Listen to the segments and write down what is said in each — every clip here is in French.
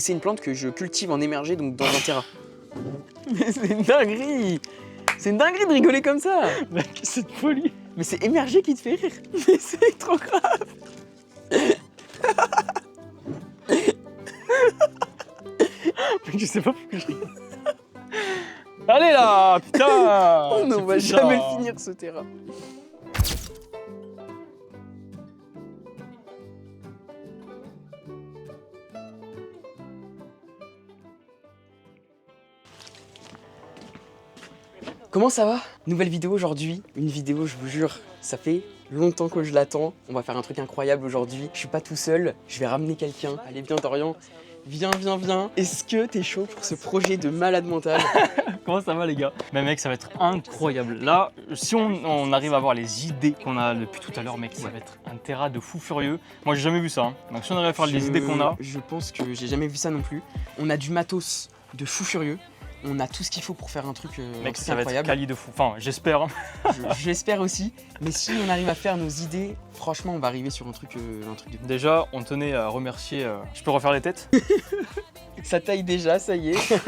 Et c'est une plante que je cultive en émergé, donc dans un terrain. Mais c'est une dinguerie! C'est une dinguerie de rigoler comme ça! Mec, c'est de folie. Mais c'est émergé qui te fait rire! Mais c'est trop grave! Mec, je sais pas pourquoi je rigole. Allez là, putain. Oh non, on va jamais le finir ce terrain. Comment ça va? Nouvelle vidéo aujourd'hui, une vidéo je vous jure, ça fait longtemps que je l'attends. On va faire un truc incroyable aujourd'hui, je suis pas tout seul, je vais ramener quelqu'un. Allez viens Dorian, viens. Est-ce que t'es chaud pour ce projet de malade mental? Comment ça va les gars? Mais mec, ça va être incroyable. Là, si on arrive à avoir les idées qu'on a depuis tout à l'heure, mec, ça va être un terrain de fou furieux. Moi j'ai jamais vu ça, hein. Donc si on arrive à faire les idées qu'on a... Je pense que j'ai jamais vu ça non plus. On a du matos de fou furieux. On a tout ce qu'il faut pour faire un truc, mec, ça va incroyable. être quali de fou. Enfin, j'espère. J'espère aussi. Mais si on arrive à faire nos idées, franchement, on va arriver sur un truc de fou. Déjà, on tenait à remercier... Je peux refaire les têtes? Ça taille déjà, ça y est.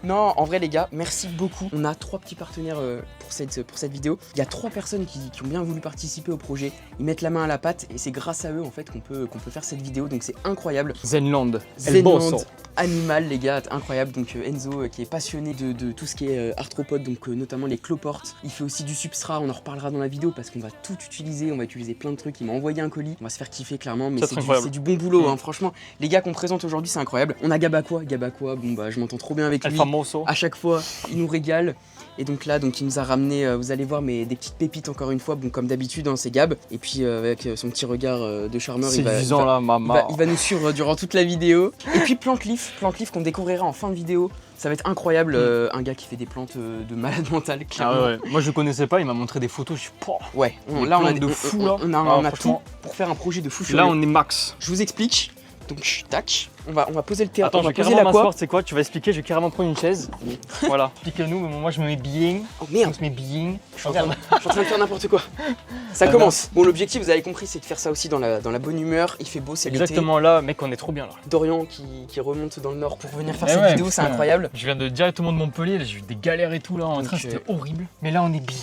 Non, en vrai les gars, merci beaucoup. On a 3 petits partenaires pour cette vidéo. Il y a 3 personnes qui ont bien voulu participer au projet. Ils mettent la main à la pâte et c'est grâce à eux en fait qu'on peut faire cette vidéo. Donc c'est incroyable. Zenland. Zenland Animal les gars, incroyable. Donc Enzo qui est passionné de tout ce qui est arthropodes, donc notamment les cloportes. Il fait aussi du substrat, on en reparlera dans la vidéo parce qu'on va tout utiliser. On va utiliser plein de trucs. Il m'a envoyé un colis. On va se faire kiffer clairement, mais c'est du bon boulot. Hein. Franchement, les gars qu'on présente aujourd'hui, c'est incroyable. On a Gabaqua, bon bah je m'entends trop bien avec lui. À chaque fois, il nous régale. Et donc là, il nous a ramené, vous allez voir, mais des petites pépites encore une fois, bon comme d'habitude, hein, c'est Gab. Et puis avec son petit regard de charmeur, il va nous suivre durant toute la vidéo. Et puis Plantleaf qu'on découvrira en fin de vidéo. Ça va être incroyable, un gars qui fait des plantes de malade mental, clairement. Ah ouais. Moi je connaissais pas, il m'a montré des photos, je suis ouais, là on a de fou là. On a tout pour faire un projet de fou furieux. Là on est max. Je vous explique. Donc tac, on va poser le terrain. Attends, je vais carrément m'asseoir, c'est quoi? Tu vas expliquer, je vais carrément prendre une chaise. Voilà. Explique-nous, mais moi je me mets bien. Oh merde, on se met bien. Je suis en train de faire n'importe quoi. Ça commence. Bon, l'objectif, vous avez compris, c'est de faire ça aussi dans la bonne humeur. Il fait beau, c'est l'été. Exactement là, mec, on est trop bien là. Dorian qui remonte dans le nord pour venir faire cette vidéo, c'est incroyable. Je viens directement de Montpellier, j'ai eu des galères et tout là en train, c'était horrible. Mais là on est bien.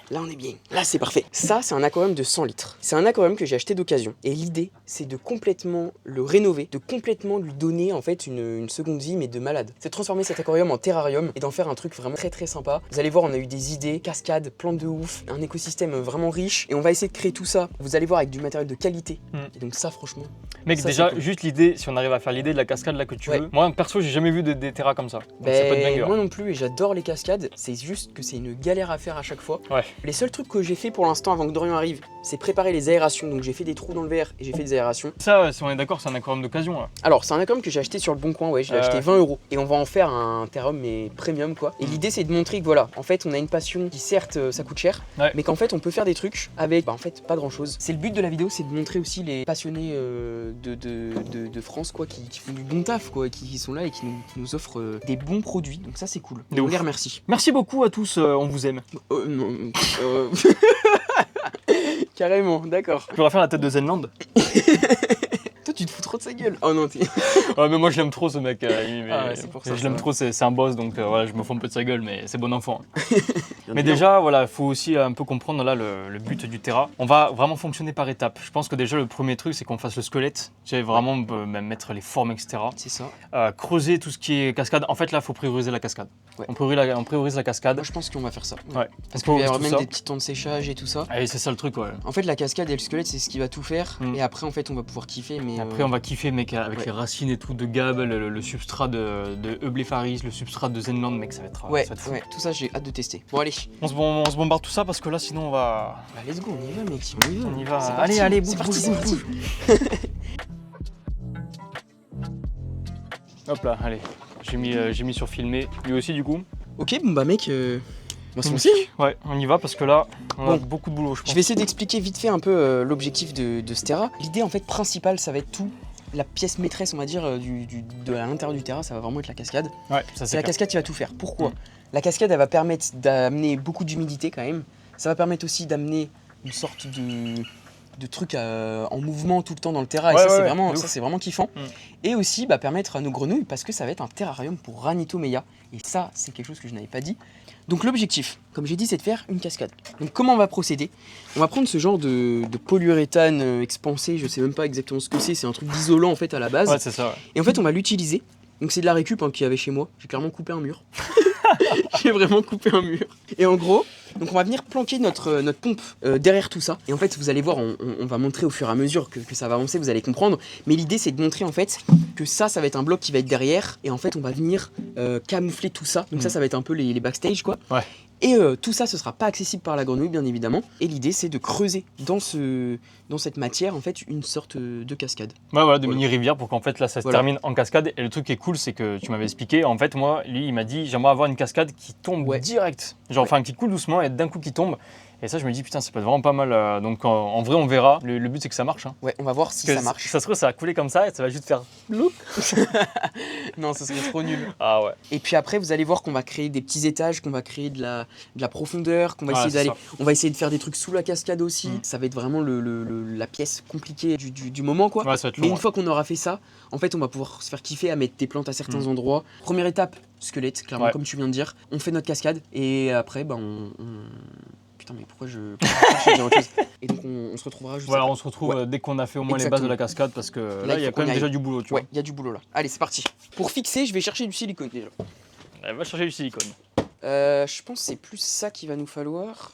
Là on est bien, là c'est parfait. Ça c'est un aquarium de 100 litres. C'est un aquarium que j'ai acheté d'occasion. Et l'idée c'est de complètement le rénover, de complètement lui donner en fait une seconde vie mais de malade. C'est de transformer cet aquarium en terrarium et d'en faire un truc vraiment très sympa. Vous allez voir, on a eu des idées, cascades, plantes de ouf, un écosystème vraiment riche. Et on va essayer de créer tout ça, vous allez voir, avec du matériel de qualité. Et donc ça franchement... Mec, ça, déjà, cool. Juste l'idée, si on arrive à faire l'idée de la cascade là que tu veux. Moi perso j'ai jamais vu des terras comme ça. Moi non plus, et j'adore les cascades. C'est juste que c'est une galère à faire à chaque fois. Les seuls trucs que j'ai fait pour l'instant avant que Dorian arrive, c'est préparer les aérations. Donc j'ai fait des trous dans le verre et j'ai fait des aérations. Ça, si on est d'accord, c'est un aquarium d'occasion là. Alors c'est un aquarium que j'ai acheté sur le bon coin, je l'ai acheté 20 €. Et on va en faire un terrarium mais premium quoi. Et l'idée c'est de montrer que voilà, en fait on a une passion qui certes ça coûte cher, mais qu'en fait on peut faire des trucs avec en fait pas grand chose. C'est le but de la vidéo, c'est de montrer aussi les passionnés de France quoi, qui font du bon taf quoi, qui sont là et qui nous offrent des bons produits. Donc ça c'est cool. On les remercie. Merci beaucoup à tous, on vous aime. Non, carrément, d'accord. Tu pourras faire la tête de Zenland. Toi tu te fous trop de sa gueule. Oh non, ouais mais moi je l'aime trop ce mec. C'est pour ça. Je l'aime trop, c'est un boss donc voilà, je me fous un peu de sa gueule mais c'est bon enfant. Mais déjà voilà, il faut aussi un peu comprendre là le but du terra. On va vraiment fonctionner par étapes. Je pense que déjà le premier truc c'est qu'on fasse le squelette. Tu sais, vraiment même mettre les formes etc. C'est ça. Creuser tout ce qui est cascade. En fait là il faut prioriser la cascade. On priorise la cascade. Moi je pense qu'on va faire ça. Parce qu'il va y avoir même des petits temps de séchage et tout ça. Et c'est ça le truc En fait la cascade et le squelette c'est ce qui va tout faire. Et après en fait on va pouvoir kiffer. Mais après on va kiffer mec avec les racines et tout de Gab, le substrat de Eublepharis, le substrat de Zenland mec, ça va être fou. Tout ça j'ai hâte de tester. Bon allez. On se bombarde tout ça parce que là sinon on va... Bah let's go, on y va mec, on y va. Allez, c'est parti. Hop là, allez, j'ai mis sur filmer, lui aussi du coup. Ok, bon bah mec, on va se lancer. Ouais, on y va parce que là, on a beaucoup de boulot je pense. Je vais essayer d'expliquer vite fait un peu l'objectif de ce terra. L'idée en fait principale, ça va être tout. La pièce maîtresse, on va dire, de l'intérieur du terra, ça va vraiment être la cascade. Ouais, ça c'est la cascade qui va tout faire. Pourquoi? La cascade, elle va permettre d'amener beaucoup d'humidité quand même. Ça va permettre aussi d'amener une sorte de trucs en mouvement tout le temps dans le terrain. Et Ouais, ça, ouais, c'est vraiment kiffant. Et aussi permettre à nos grenouilles, parce que ça va être un terrarium pour Ranitomeya. Et ça, c'est quelque chose que je n'avais pas dit. Donc l'objectif, comme j'ai dit, c'est de faire une cascade. Donc comment on va procéder? On va prendre ce genre de polyuréthane expansé, je sais même pas exactement ce que c'est un truc d'isolant en fait à la base. Ouais, c'est ça. Ouais. Et en fait, on va l'utiliser. Donc c'est de la récup qu'il y avait chez moi. J'ai clairement coupé un mur. J'ai vraiment coupé un mur. Et en gros, donc on va venir planquer notre pompe derrière tout ça. Et en fait, vous allez voir, on va montrer au fur et à mesure que ça va avancer, vous allez comprendre. Mais l'idée, c'est de montrer en fait que ça va être un bloc qui va être derrière. Et en fait, on va venir camoufler tout ça. Donc ça va être un peu les backstage, quoi. Ouais. Et tout ça, ce sera pas accessible par la grenouille, bien évidemment. Et l'idée, c'est de creuser dans cette matière, en fait, une sorte de cascade. Ouais, voilà, de mini-rivière pour qu'en fait, là, ça se termine en cascade. Et le truc qui est cool, c'est que tu m'avais expliqué, en fait, moi, lui, il m'a dit, j'aimerais avoir une cascade qui tombe direct. Genre, enfin, qui coule doucement et d'un coup qui tombe. Et ça, je me dis, putain, ça peut être vraiment pas mal. Donc, en vrai, on verra. Le but, c'est que ça marche. Hein. Ouais, on va voir si ça marche. Ça se trouve, ça va couler comme ça et ça va juste faire loup. Non, ça serait trop nul. Ah ouais. Et puis après, vous allez voir qu'on va créer des petits étages, qu'on va créer de la profondeur, qu'on va essayer d'aller. On va essayer de faire des trucs sous la cascade aussi. Ça va être vraiment la pièce compliquée du moment, quoi. Ouais, ça va être long, mais une fois qu'on aura fait ça, en fait, on va pouvoir se faire kiffer à mettre des plantes à certains endroits. Première étape, squelette, clairement, comme tu viens de dire. On fait notre cascade et après, Putain, mais pourquoi je dis autre chose? Et donc on se retrouvera juste voilà, on se retrouve dès qu'on a fait au moins les bases de la cascade parce que là, il y a quand même déjà du boulot. Tu vois. Ouais, il y a du boulot là. Allez, c'est parti. Pour fixer, je vais chercher du silicone déjà. Elle va chercher du silicone. Je pense que c'est plus ça qu'il va nous falloir.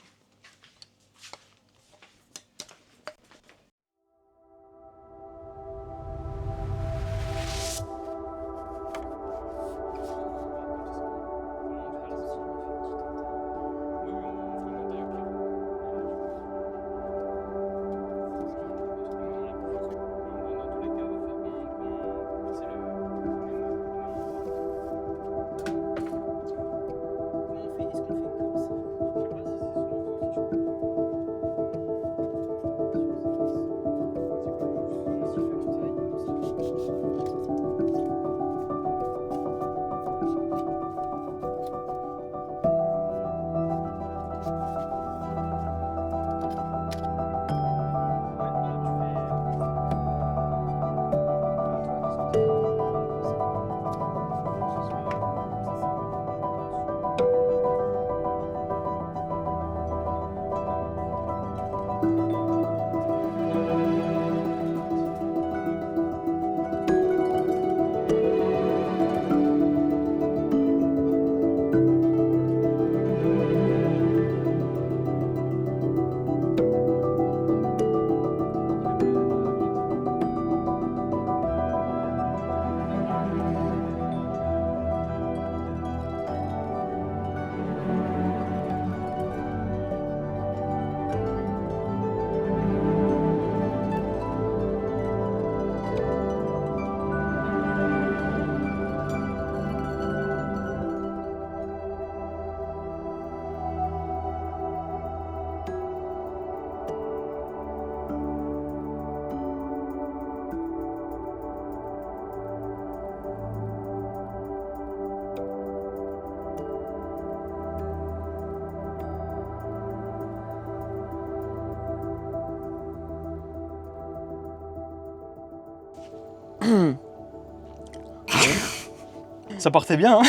Ça partait bien, hein.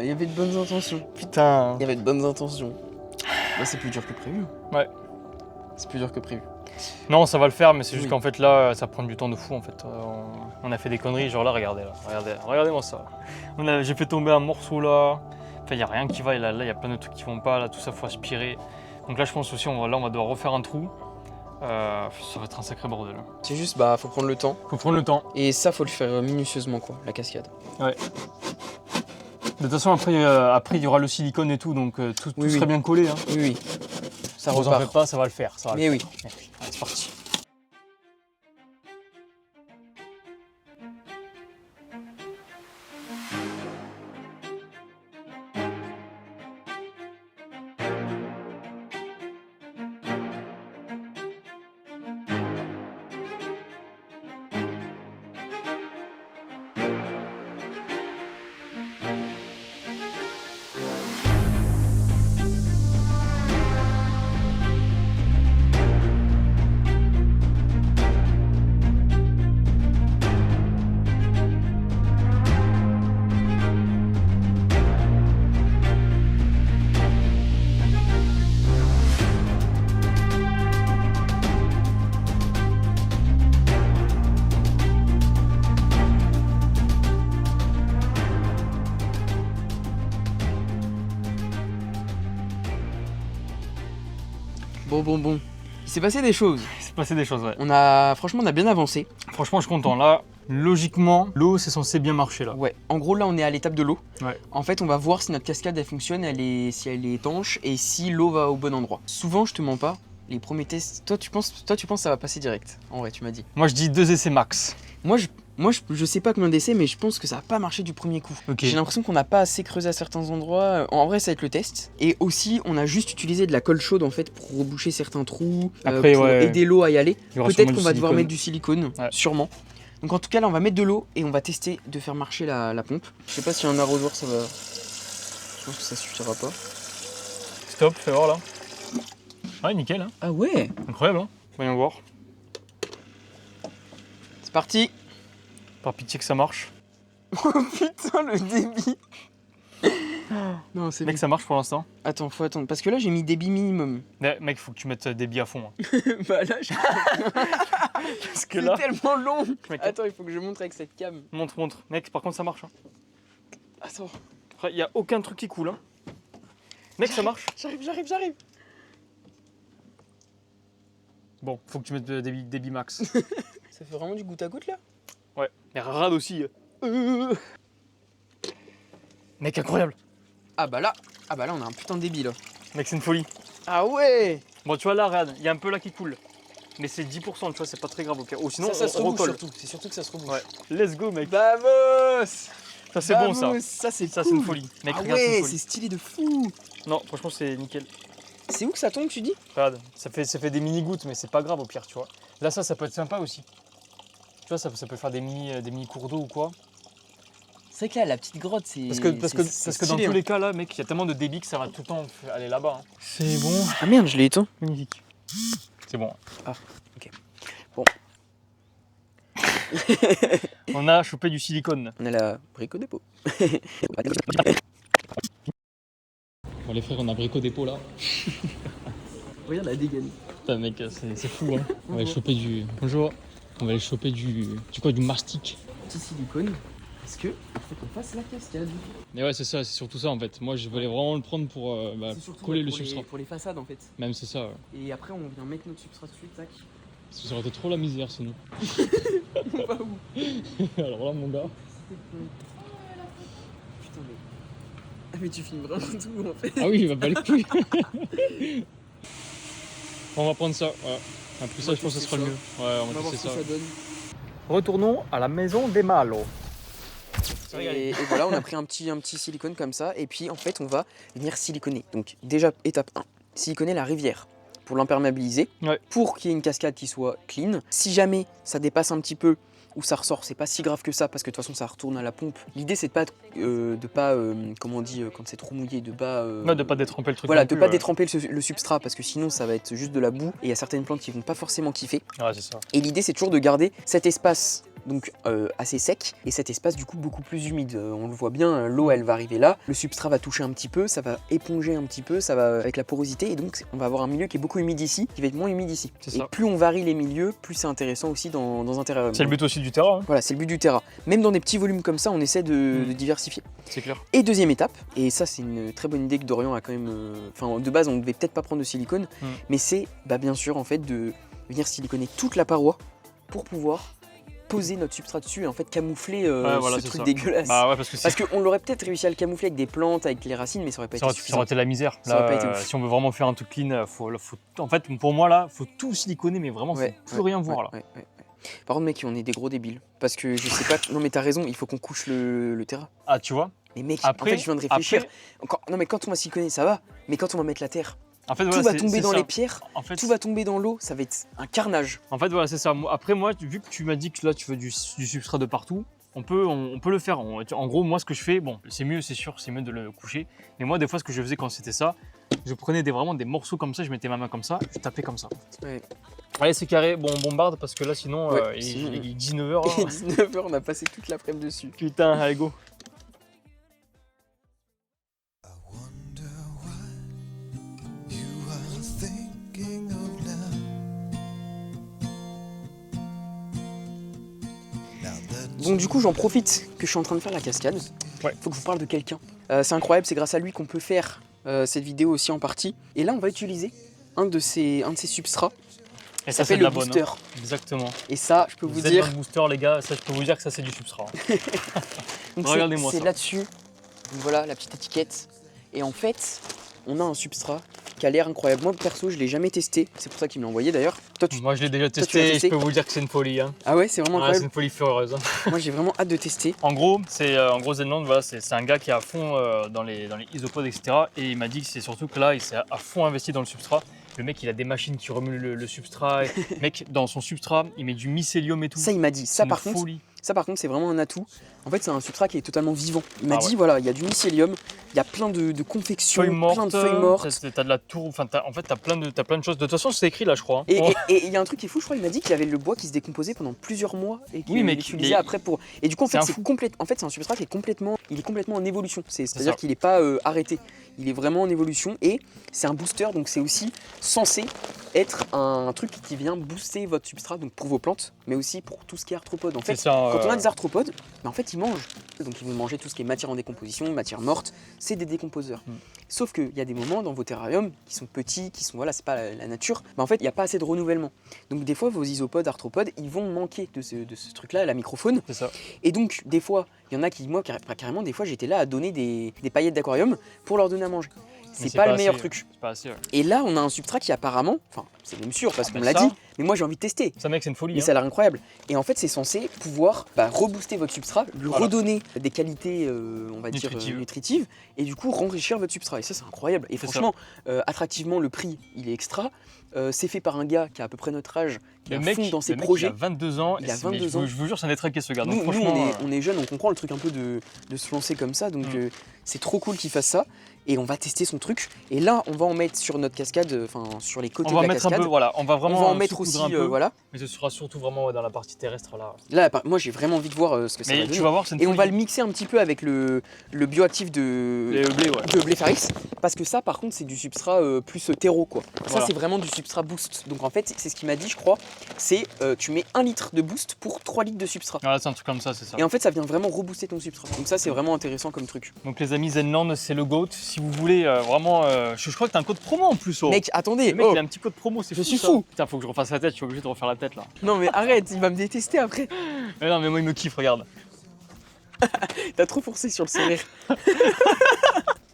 Il y avait de bonnes intentions. Putain. Il y avait de bonnes intentions. Là, c'est plus dur que prévu. Ouais. C'est plus dur que prévu. Non, ça va le faire, mais c'est juste qu'en fait là, ça prend du temps de fou en fait. On a fait des conneries, genre là, regardez-moi ça. J'ai fait tomber un morceau là. Enfin, il n'y a rien qui va, et là, il y a plein de trucs qui vont pas, là, tout ça, faut aspirer. Donc là, je pense aussi, on va devoir refaire un trou. Ça va être un sacré bordel. C'est juste, faut prendre le temps. Faut prendre le temps. Et ça, faut le faire minutieusement, quoi, la cascade. Ouais. De toute façon, après il y aura le silicone et tout, donc tout serait bien collé. Hein. Oui. Ça vous repart. en faites pas, ça va le faire. Ça va Mais le oui. faire. Allez, c'est parti. Bon. Il s'est passé des choses. Il s'est passé des choses, ouais. Franchement, on a bien avancé. Franchement, je suis content. Là, logiquement, l'eau, c'est censé bien marcher, là. Ouais, en gros, là, on est à l'étape de l'eau. Ouais. En fait, on va voir si notre cascade, elle fonctionne, si elle est étanche et si l'eau va au bon endroit. Souvent, je te mens pas, les premiers tests, toi, tu penses que ça va passer direct. En vrai, tu m'as dit. Moi, je dis 2 essais max. Moi, je sais pas combien d'essais, mais je pense que ça va pas marcher du premier coup. Ok. J'ai l'impression qu'on n'a pas assez creusé à certains endroits. En vrai, ça va être le test. Et aussi, on a juste utilisé de la colle chaude en fait pour reboucher certains trous, Après, pour ouais. aider l'eau à y aller. Il y aura Peut-être sûrement qu'on du va devoir silicone. mettre du silicone, Ouais. sûrement. Donc en tout cas, là, on va mettre de l'eau et on va tester de faire marcher la pompe. Je sais pas si un arrosoir, ça va. Je pense que ça suffira pas. Stop, fais voir là. Ouais, nickel, hein. Ah ouais. Incroyable, hein. Voyons voir. C'est parti. Par pitié que ça marche. Oh putain, le débit. Non, c'est Mec, bon. ça marche pour l'instant. Attends, faut attendre. Parce que là, j'ai mis débit minimum. Mais, mec, faut que tu mettes des billes à fond. Hein. Bah là, Parce que c'est là. tellement long. Mec, Attends, il faut que je montre avec cette cam. montre. Mec, par contre, ça marche. Hein. Attends, Il y a aucun truc qui coule. Hein. Mec, ça marche. j'arrive. Bon, faut que tu mettes des billes max. Ça fait vraiment du goutte à goutte là. Ouais. Mais rade aussi. Mec, incroyable. Ah bah là, on a un putain de débit là. Mec, c'est une folie. Ah ouais. Bon, tu vois là, regarde, il y a un peu là qui coule. Mais c'est 10%, tu vois, c'est pas très grave. Okay. Ou sinon, ça se on rebouche recolle. surtout. C'est surtout que ça se rebouche. Ouais. Let's go, mec. Vamos. Ça, c'est bon, ça. Ça c'est Ça, cool. c'est une folie. Mec, Ah regarde, c'est ouais, une c'est folie. stylé de fou. Non, franchement, c'est nickel. C'est où que ça tombe, tu dis? Regarde, ça fait des mini-gouttes, mais c'est pas grave au pire, tu vois. Là, ça peut être sympa aussi. Tu vois, ça peut faire des mini cours d'eau ou quoi. C'est vrai que là, la petite grotte, c'est. Parce que dans tous les cas, là, mec, il y a tellement de débit que ça va tout le temps aller là-bas. Hein. C'est bon. Ah merde, je l'ai éteint. Magnifique. C'est bon. Ah, ok. Bon. On a chopé du silicone. On a la brique au dépôt. Bon, les frères, on a brico dépôt là. Regarde la dégaine. Putain, mec, c'est fou, hein. On va aller choper du. Bonjour. On va aller choper du mastic. Petit silicone. Parce que faut qu'on fasse la cascade. Mais ouais, c'est ça, c'est surtout ça en fait. Moi, je voulais vraiment le prendre pour C'est surtout coller le pour substrat. pour les façades en fait. Même c'est ça. Ouais. Et après, on vient mettre notre substrat dessus, tac. Parce que ça aurait été trop la misère sinon. On va où? Alors là, mon gars. Putain, mais. Ah, mais tu filmes vraiment tout en fait. Ah oui, il va pas les couilles. On va prendre ça. Ouais. Après ça, je pense que ce sera le mieux. Ouais, on va voir tester ce que ça. ça donne. Retournons à la maison des Malo. Et voilà, on a pris un petit silicone comme ça. Et puis en fait, on va venir siliconer. Donc déjà, étape 1, siliconer la rivière pour l'imperméabiliser, Ouais. pour qu'il y ait une cascade qui soit clean. Si jamais ça dépasse un petit peu ou ça ressort, c'est pas si grave que ça parce que de toute façon ça retourne à la pompe. L'idée c'est de pas, comment on dit quand c'est trop mouillé, de pas... Non, de pas détremper le truc. Voilà, non de plus, pas ouais. détremper le substrat parce que sinon ça va être juste de la boue et il y a certaines plantes qui vont pas forcément kiffer. Ouais, c'est ça. Et l'idée c'est toujours de garder cet espace donc assez sec et cet espace du coup beaucoup plus humide. On le voit bien, l'eau elle va arriver là, le substrat va toucher un petit peu, ça va éponger un petit peu, ça va avec la porosité et donc on va avoir un milieu qui est beaucoup humide ici, qui va être moins humide ici. C'est Et ça. plus on varie les milieux, plus c'est intéressant aussi dans un terrarium. C'est le but aussi du terrain, hein. Voilà, c'est le but du terrain. Même dans des petits volumes comme ça, on essaie de diversifier. C'est clair. Et deuxième étape, et ça c'est une très bonne idée que Dorian a quand même... Enfin de base on devait peut-être pas prendre de silicone, mais c'est bien sûr en fait de venir siliconer toute la paroi pour pouvoir poser notre substrat dessus et en fait camoufler voilà, ce c'est truc ça. dégueulasse. Bah ouais, parce que qu'on l'aurait peut-être réussi à le camoufler avec des plantes, avec les racines, mais ça aurait pas été ça suffisant. aurait été la misère. Ça aurait Là, pas été ouf. si on veut vraiment faire un truc clean, en fait, pour moi là, faut tout siliconer, mais vraiment, Ouais, faut plus rien voir là. ouais. Par contre mec, on est des gros débiles. Parce que je sais pas... Non mais t'as raison, il faut qu'on couche le terrain. Ah, tu vois. Mais mec, Après, en fait je viens de réfléchir. après- Non mais quand on va siliconer ça va, mais quand on va mettre la terre, En fait, tout voilà, va tomber c'est dans ça. les pierres, En fait, tout va tomber dans l'eau, ça va être un carnage. En fait, voilà, c'est ça. Après, moi, vu que tu m'as dit que là, tu veux du substrat de partout, on peut le faire. En gros, moi, ce que je fais, bon, c'est mieux, c'est sûr, c'est mieux de le coucher. Mais moi, des fois, ce que je faisais quand c'était ça, je prenais vraiment des morceaux comme ça, je mettais ma main comme ça, je tapais comme ça. Ouais. Allez, c'est carré. Bon, on bombarde parce que là, sinon, Ouais, il sinon- est 19h. Et 19h, on a passé toute l'après-midi dessus. Putain, allez, go. I wonder what you are thinking of now. Now that Donc du coup, j'en profite que je suis en train de faire la cascade. Ouais. Faut que je vous parle de quelqu'un. C'est incroyable, c'est grâce à lui qu'on peut faire cette vidéo aussi en partie. Et là, on va utiliser un de ces substrats. Et Ça c'est fait de le la bonne. booster. Exactement. Et ça, je peux vous Vous êtes dire, dans le booster, les gars, ça, je peux vous dire que ça, c'est du substrat. donc Regardez-moi c'est ça. là-dessus. Donc voilà la petite étiquette. Et en fait, on a un substrat qui a l'air incroyable. Moi perso, je l'ai jamais testé. C'est pour ça qu'il me l'a envoyé d'ailleurs. Toi, tu... Moi, je l'ai déjà tu l'as testé et testé je peux vous dire que c'est une folie. Hein. Ah ouais, c'est vraiment Ouais, c'est incroyable. une folie furieuse. Hein. Moi, j'ai vraiment hâte de tester. En gros, Zenland, voilà, c'est un gars qui est à fond dans les isopods, etc. Et il m'a dit que c'est surtout que là, il s'est à fond investi dans le substrat. Le mec, il a des machines qui remuent le substrat. Et, mec, dans son substrat, il met du mycélium et tout. Ça, il m'a dit. C'est une folie. Ça par contre c'est vraiment un atout. En fait c'est un substrat qui est totalement vivant. Il m'a Ah dit ouais. voilà, il y a du mycélium, il y a plein de confections, Feuilles mortes, plein de feuilles mortes. t'as de la tour, enfin en fait t'as plein de choses. De toute façon c'est écrit là je crois. Hein. Et Oh. il y a un truc qui est fou, je crois, il m'a dit qu'il avait le bois qui se décomposait pendant plusieurs mois et qu'il Oui, mais l'utilisait après pour. Et du coup en fait c'est un fou. c'est un substrat qui est complètement en évolution. C'est-à-dire ça. qu'il n'est pas arrêté. Il est vraiment en évolution et c'est un booster, donc c'est aussi censé être un truc qui vient booster votre substrat, donc pour vos plantes, mais aussi pour tout ce qui est arthropodes. En fait, C'est ça, quand on a des arthropodes, en fait ils mangent. Donc ils vont manger tout ce qui est matière en décomposition, matière morte, c'est des décomposeurs. Sauf qu'il y a des moments dans vos terrariums qui sont petits, qui sont, voilà, c'est pas la nature, mais en fait il n'y a pas assez de renouvellement. Donc des fois vos isopodes, arthropodes, ils vont manquer de ce truc-là, la microfaune. C'est ça. Et donc des fois, il y en a qui, moi carrément, des fois j'étais là à donner des paillettes d'aquarium pour leur donner à manger. Mais C'est pas le assez, meilleur truc. C'est pas assez. Ouais. Et là on a un substrat qui apparemment, enfin c'est même sûr parce Ah, qu'on mais l'a ça- dit, mais moi j'ai envie de tester. Ça mec c'est une folie. Mais Hein. ça a l'air incroyable. Et en fait, c'est censé pouvoir rebooster votre substrat, lui Voilà. redonner des qualités, on va dire, Nutritives. nutritives, et du coup renrichir votre substrat. Et ça, c'est incroyable. Et C'est franchement, attractivement, le prix, il est extra. C'est fait par un gars qui a à peu près notre âge, qui est Le à mec, fond dans ses le mec, projets. il a 22 ans. Il et a c'est- mais 22 ans. Je vous jure, c'est un détraqué ce gars. Donc Nous, franchement, on est jeunes, on comprend le truc un peu de se lancer comme ça, donc Mm. c'est trop cool qu'il fasse ça. Et on va tester son truc. Et là, on va en mettre sur notre cascade, enfin sur les côtés on va de la mettre cascade. un peu, voilà, on va On vraiment va en mettre aussi, saupoudrer un peu, voilà. mais ce sera surtout vraiment dans la partie terrestre là. Là, moi, j'ai vraiment envie de voir ce que ça va Mais donner. tu vas voir, c'est une Et on folie. va le mixer un petit peu avec le bioactif de Les blés, ouais. de Bléfaris, parce que ça par contre c'est du substrat plus terreau quoi. Ça Voilà. c'est vraiment du substrat boost. Donc en fait c'est ce qu'il m'a dit je crois, c'est tu mets 1 litre de boost pour 3 litres de substrat. Voilà, c'est un truc comme ça, c'est ça. Et en fait ça vient vraiment rebooster ton substrat. Donc ça c'est vraiment intéressant comme truc. Donc les amis, Zenland, c'est le GOAT. Si vous voulez vraiment, je crois que t'as un code promo en plus. Oh. Mec attendez, le mec oh. il a un petit code promo, c'est Je fou. suis ça. fou. Putain, faut que je refasse la tête, je suis obligé de refaire la tête là. Non mais arrête, il va me détester après. Mais non, mais moi il me kiffe, regarde. T'as trop forcé sur le sourire.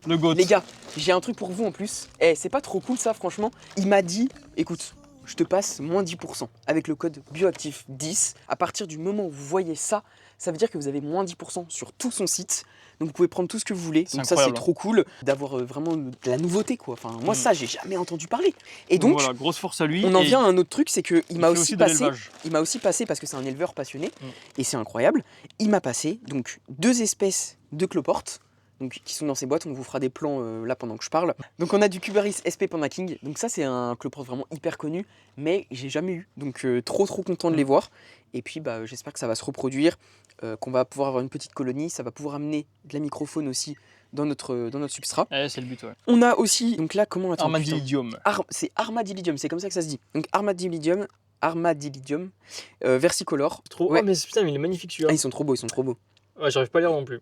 Le GOAT. Les gars, j'ai un truc pour vous en plus. Eh c'est pas trop cool ça franchement. Il m'a dit, écoute, je te passe moins 10% avec le code bioactif 10. À partir du moment où vous voyez ça, ça veut dire que vous avez moins 10% sur tout son site. Donc vous pouvez prendre tout ce que vous voulez. C'est Donc ça c'est incroyable. trop cool d'avoir vraiment de la nouveauté quoi. Enfin moi Mm. ça j'ai jamais entendu parler. Et donc voilà, grosse force à lui. on en et vient à un autre truc, c'est que il m'a fait aussi de passé. l'élevage. Il m'a aussi passé parce que c'est un éleveur passionné Mm. et c'est incroyable. Il m'a passé donc 2 espèces de cloportes. Donc, qui sont dans ces boîtes, on vous fera des plans là pendant que je parle. Donc on a du Cubaris SP Panda King, donc ça c'est un cloporte vraiment hyper connu, mais j'ai jamais eu, donc trop content de les voir. Et puis bah, j'espère que ça va se reproduire, qu'on va pouvoir avoir une petite colonie, ça va pouvoir amener de la microfaune aussi dans notre substrat. Ouais, c'est le but, ouais. On a aussi, donc là comment attends, putain. Armadillidium. C'est Armadillidium, c'est comme ça que ça se dit. Donc Armadillidium versicolor. Trop. Ouais. Oh, mais putain, mais il est magnifique Ah, celui-là. ils sont trop beaux, ils sont trop beaux. Ouais, j'arrive pas à lire non plus.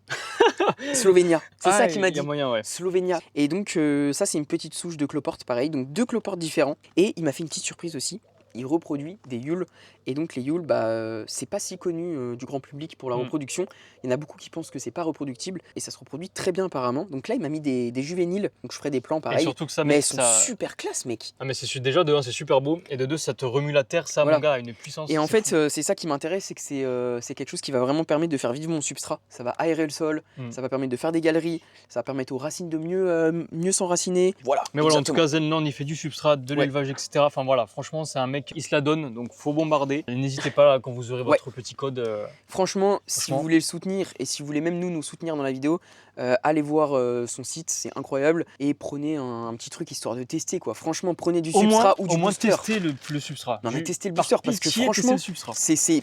Slovenia, c'est ça qu'il m'a Il y dit. a moyen, ouais. Slovenia. Et donc ça c'est une petite souche de cloporte pareil, donc 2 cloportes différents. Et il m'a fait une petite surprise aussi, il reproduit des yules. Et donc les yules, bah, c'est pas si connu du grand public pour la Mm. reproduction. Il y en a beaucoup qui pensent que c'est pas reproductible et ça se reproduit très bien apparemment. Donc là il m'a mis des juvéniles, donc je ferai des plans Et pareil. surtout que ça, Mais mec, elles sont ça. super classe mec. Ah, mais déjà de 1, c'est super beau. Et de 2, ça te remue la terre, ça, Voilà. mon gars, a une puissance. Et en c'est fait, fou. c'est ça qui m'intéresse, c'est que c'est quelque chose qui va vraiment permettre de faire vivre mon substrat. Ça va aérer le sol, Mm. ça va permettre de faire des galeries, ça va permettre aux racines de mieux s'enraciner. Voilà. Mais voilà, en tout exactement. cas, Zenland, il fait du substrat, de Ouais. l'élevage, etc. Enfin voilà, franchement, c'est un mec, il se la donne, donc faut bombarder. Et n'hésitez pas, là, quand vous aurez votre petit code. Franchement, si Franchement. vous voulez le soutenir et si vous voulez même nous soutenir dans la vidéo, allez voir son site, c'est incroyable. Et prenez un petit truc histoire de tester quoi. Franchement, prenez du substrat ou du au moins booster. tester le substrat. Non, mais Du- testez le par booster, parce que pitié, testez franchement, le substrat.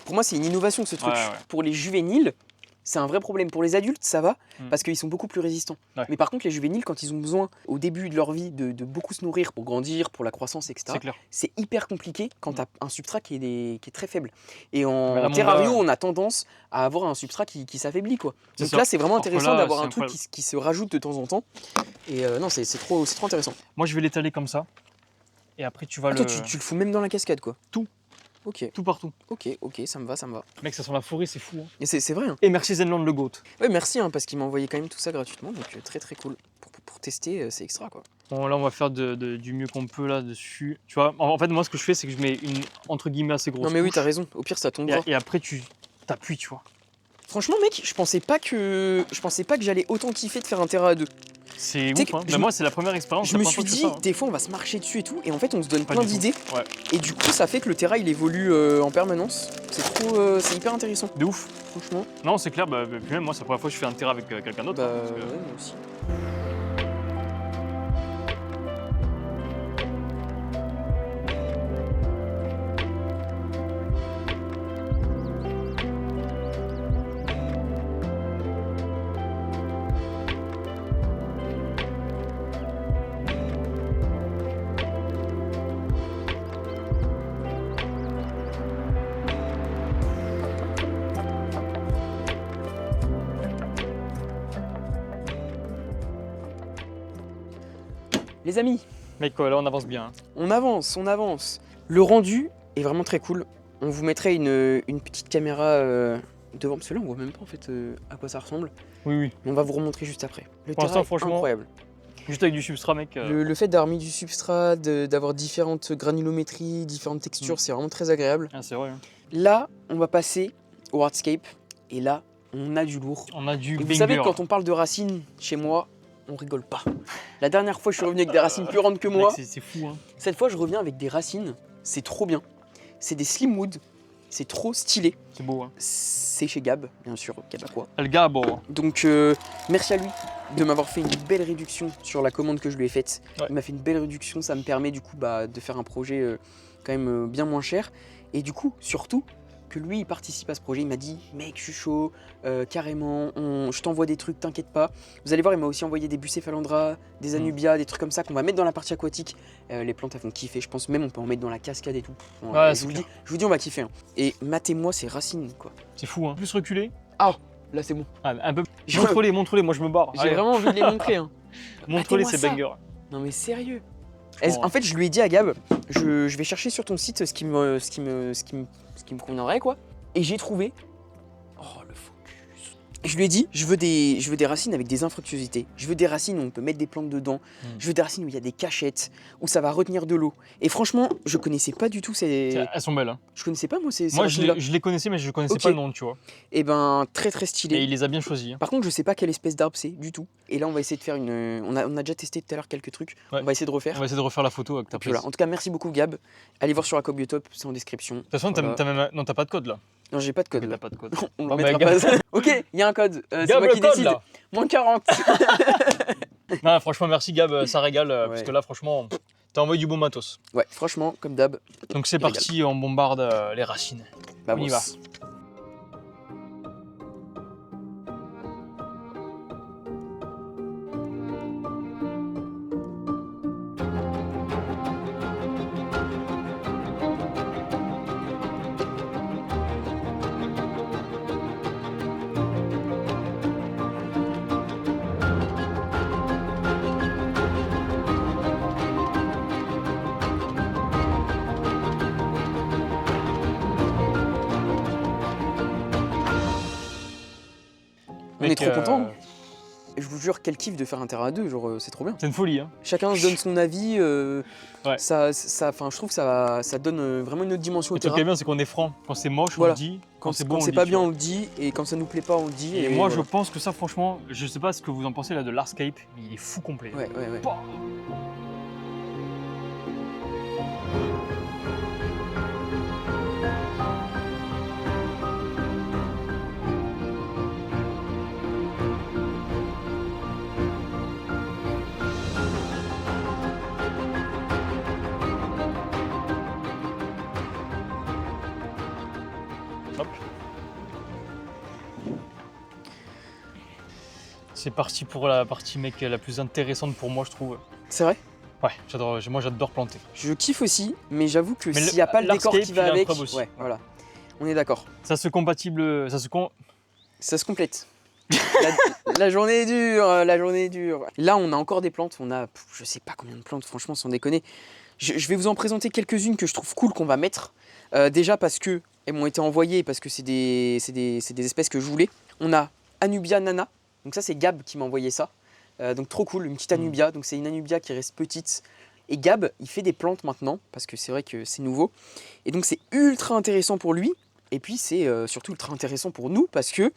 Pour moi, c'est une innovation ce truc. Ouais, ouais. Pour les juvéniles, c'est un vrai problème. Pour les adultes, ça va, Mm. parce qu'ils sont beaucoup plus résistants. Ouais. Mais par contre, les juvéniles, quand ils ont besoin, au début de leur vie, de beaucoup se nourrir pour grandir, pour la croissance, etc., C'est clair. c'est hyper compliqué quand Mm. tu as un substrat qui est très faible. Et Mais en là, mon terrario, gars- on a tendance à avoir un substrat qui s'affaiblit. Quoi. C'est Donc ça. là, c'est vraiment Alors que intéressant là, d'avoir c'est un truc incroyable. qui se rajoute de temps en temps. Et non, c'est trop intéressant. Moi, je vais l'étaler comme ça. et après tu vas Toi, tu le fous même dans la cascade, quoi. Tout. Ok, tout partout. ok, ça me va. Mec, ça sent la forêt, c'est fou. Hein. Et c'est vrai, hein. Et merci Zenland le GOAT. Ouais, merci, hein, parce qu'il m'a envoyé quand même tout ça gratuitement, donc très très cool. Pour tester, c'est extra, quoi. Bon, là, on va faire du mieux qu'on peut là-dessus. Tu vois, en fait, moi, ce que je fais, c'est que je mets une, entre guillemets, assez grosse Non, mais oui, couche. t'as raison. Au pire, ça tombera. Et après, tu t'appuies, tu vois. Franchement, mec, je pensais pas que j'allais autant kiffer de faire un terrain à deux. C'est T'sais ouf, que hein. je Bah, me- moi, c'est la première expérience. Je c'est me la suis première fois dit, que je fais ça, des fois, on va se marcher dessus et tout, et en fait, on se donne Pas plein du tout. d'idées. Ouais. Et du coup, ça fait que le terrain, il évolue en permanence. C'est hyper intéressant, De ouf. franchement. Non, c'est clair. Puis même moi, c'est la première fois que je fais un terrain avec quelqu'un d'autre. Bah, hein, parce que- ouais, moi aussi. Les amis, Mec, là, on avance bien. Hein. on avance. Le rendu est vraiment très cool. On vous mettrait une petite caméra devant, parce que là, on voit même pas en fait à quoi ça ressemble. Oui, oui. Mais on va vous remontrer juste après. Le Pour terrain l'instant, est franchement, incroyable. Juste avec du substrat, mec. Le fait d'avoir mis du substrat, d'avoir différentes granulométries, différentes textures, c'est vraiment très agréable. Ah, c'est vrai. Hein. Là, on va passer au hardscape. Et là, on a du lourd. On a du Et vous banger. savez, quand on parle de racines chez moi, on rigole pas. La dernière fois, je suis revenu avec des racines plus grandes que moi. Mec, c'est fou. Hein. Cette fois, je reviens avec des racines. C'est trop bien. C'est des slim wood. C'est trop stylé. C'est beau. Hein. C'est chez Gab, bien sûr, Gabaqua. Le gars, bon. Donc, merci à lui de m'avoir fait une belle réduction sur la commande que je lui ai faite. Ouais. Il m'a fait une belle réduction, ça me permet du coup de faire un projet quand même bien moins cher. Et du coup, surtout, que lui, il participe à ce projet. Il m'a dit, mec, je suis chaud, carrément, je t'envoie des trucs, t'inquiète pas. Vous allez voir, il m'a aussi envoyé des bucéphalandras, des anubias, des trucs comme ça qu'on va mettre dans la partie aquatique. Les plantes, elles vont kiffer. Je pense même on peut en mettre dans la cascade et tout. Bon, Ouais, je, c'est vous clair. dis, je vous dis, on va kiffer. Hein. Et matez-moi ces racines, quoi. C'est fou. Hein. Plus reculé. Là, c'est bon. Ah, un peu. J'ai- Montre-les, moi je me barre. J'ai Allez, vraiment envie de les montrer. Hein. Montre-les, Matez-moi c'est ça. banger. Non mais sérieux. Bon, En fait, je lui ai dit à Gab, je vais chercher sur ton site ce qui me conviendrait quoi. Et j'ai trouvé. Oh le focus. Je lui ai dit, je veux des racines avec des infructuosités. Je veux des racines où on peut mettre des plantes dedans. Je veux des racines où il y a des cachettes, où ça va retenir de l'eau. Et franchement, je connaissais pas du tout ces. Elles sont belles. Hein. Je connaissais pas moi ces Moi, racines-là. je les connaissais, mais je connaissais Ok. pas le nom, tu vois. Et ben très très Et stylé. il les a bien choisis. Hein. Par contre, je sais pas quelle espèce d'arbre c'est du tout. Et là, on va essayer de faire une. On a déjà testé tout à l'heure quelques trucs. Ouais. On va essayer de refaire. On va essayer de refaire la photo avec ta Puis prise. voilà. En tout cas, merci beaucoup Gab. Allez voir sur la Biotop, c'est en description. De toute façon, Voilà. t'as même... non, t'as pas de code là. Non, j'ai pas de code T'as là. pas de code. On Bon, le bah, mettra Gab- pas. Ok, il y a un code. C'est Gab, moi le qui code décide. là. Moins 40. Non, franchement, merci Gab, ça régale. Parce Ouais. que là, franchement, t'as envoyé du bon matos. Ouais, franchement, comme d'hab. Donc c'est Il parti, on bombarde les racines. Bah, On y bon, va. On est Mec, trop contents. Je vous jure, quel kiff de faire un terrain à deux, genre c'est trop bien. C'est une folie, hein. Chacun se donne son avis. Ouais. Je trouve que ça donne vraiment une autre dimension au Le truc qui est terrain. bien, c'est qu'on est franc. Quand c'est moche, Voilà. on le dit. Quand c'est beau, on c'est le dit. pas tu bien, vois. on le dit. Et quand ça nous plaît pas, on le dit. Et moi, je voilà. pense que ça, franchement, je sais pas ce que vous en pensez là de l'Arscape, mais il est fou complet. Ouais. Pouah. Hop. C'est parti pour la partie, mec, la plus intéressante pour moi, je trouve. C'est vrai. Ouais, moi j'adore planter. Je kiffe aussi, mais j'avoue que Mais s'il n'y a pas le décor l'Arscape, qui va il est avec, incroyable aussi. ouais, voilà. On est d'accord. Ça se compatible, ça se Ça se complète. La journée est dure, la journée est dure. Là, on a encore des plantes. On a, je sais pas combien de plantes, franchement, sans déconner. Je vais vous en présenter quelques-unes que je trouve cool qu'on va mettre. Déjà parce que elles m'ont été envoyées, parce que c'est des espèces que je voulais. On a Anubia nana, donc ça c'est Gab qui m'a envoyé ça. Donc trop cool, une petite Anubia, donc c'est une Anubia qui reste petite. Et Gab, il fait des plantes maintenant, parce que c'est vrai que c'est nouveau. Et donc c'est ultra intéressant pour lui, et puis c'est surtout ultra intéressant pour nous, parce que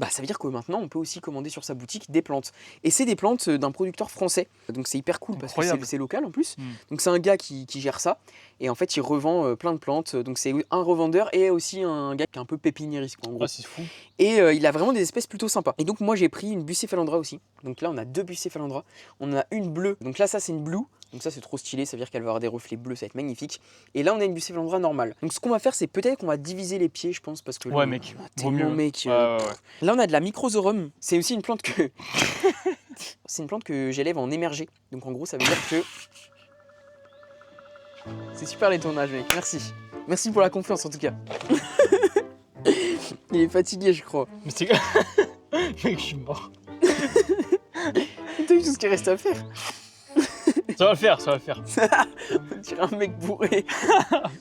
ça veut dire que maintenant on peut aussi commander sur sa boutique des plantes. Et c'est des plantes d'un producteur français, donc c'est hyper cool parce que c'est local en plus. Donc c'est un gars qui gère ça, et en fait il revend plein de plantes, donc c'est un revendeur et aussi un gars qui est un peu pépiniériste quoi, en gros. Ah, c'est fou. Et il a vraiment des espèces plutôt sympas. Et donc moi j'ai pris une Bucephalandra aussi, donc là on a 2 Bucephalandra, on a une bleue, donc là ça c'est une blue. Donc ça c'est trop stylé, ça veut dire qu'elle va avoir des reflets bleus, ça va être magnifique. Et là on a une Bucephalandra normale. Donc ce qu'on va faire c'est peut-être qu'on va diviser les pieds je pense parce que là, Ouais mec, vaut mieux. mec. Ouais. Là on a de la Microzorum, c'est aussi une plante que c'est une plante que j'élève en émergé. Donc en gros ça veut dire que c'est super les tournages mec, merci. Merci pour la confiance en tout cas. Il est fatigué je crois. Mais c'est... Mec, je suis mort. T'as vu tout ce qu'il reste à faire? Ça va le faire, ça va le faire. On dirait un mec bourré.